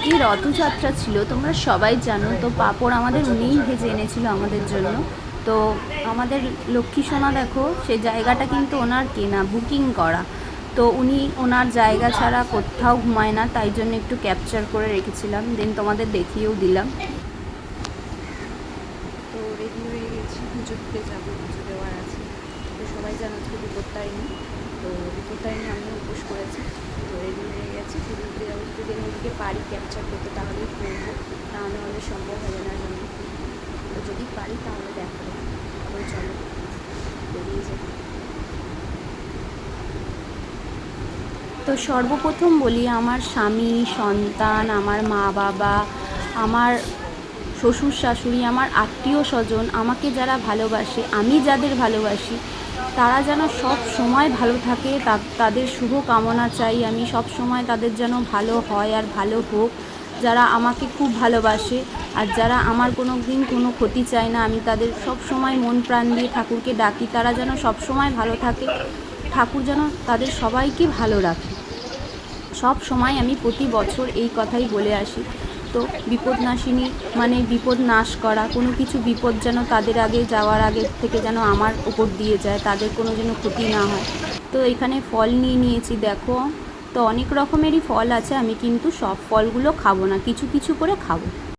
আজকে রথযাত্রা ছিল, তোমরা সবাই জানো। তো পাঁপড় আমাদের উনিই ভেজে এনেছিল আমাদের জন্য। তো আমাদের লক্ষ্মী সোনা দেখো, সেই জায়গাটা কিন্তু ওনার কেনা, বুকিং করা। তো উনি ওনার জায়গা ছাড়া কোথাও ঘুমায় না, তাই জন্য একটু ক্যাপচার করে রেখেছিলাম, দেন তোমাদের দেখিয়েও দিলাম। তো রেডি হয়ে গেছি, পুজো দিতে যাবো, পুজো দেওয়ার আছে। তো সবাই জানো আজকে বিপত্তারিণী, তো বিপত্তারিণী আমিও উপোস করেছি। তো রেডি হয়ে গেছি, পুজো দিতে যাবো। যদি ওদিকে পারি ক্যাপচার করতে তাহলেই করবো, নাহলে আমাদের সম্ভব হবে না জন্য। তো যদি পারি তাহলে দেখাবো। তারপরে চলো বেরিয়ে যাই। তো সর্বপ্রথম বলি, আমার স্বামী, সন্তান, আমার মা বাবা, আমার শ্বশুর শাশুড়ি, আমার আত্মীয় স্বজন, আমাকে যারা ভালোবাসে, আমি যাদের ভালোবাসি, তারা যেন সব সময় ভালো থাকে, তাদের শুভ কামনা চাই আমি। সব সময় তাদের যেন ভালো হয় আর ভালো হোক। যারা আমাকে খুব ভালোবাসে আর যারা আমার কোনো দিন কোনো ক্ষতি চায় না, আমি তাদের সব সময় মন প্রাণ দিয়ে ঠাকুরকে ডাকি, তারা যেন সব সময় ভালো থাকে। ঠাকুর যেন তাদের সবাইকে ভালো রাখে। সব সময় আমি প্রতি বছর এই কথাই বলে আসি। তো বিপদনাশিনী মানে বিপদ নাশ করা, কোনো কিছু বিপদ যেন তাদের আগে যাওয়ার আগে থেকে যেন আমার ওপর দিয়ে যায়, তাদের কোনো যেন ক্ষতি না হয়। তো এখানে ফল নিয়ে নিয়েছি দেখো। তো অনেক রকমেরই ফল আছে, আমি কিন্তু সব ফলগুলো খাবো না, কিছু কিছু করে খাবো।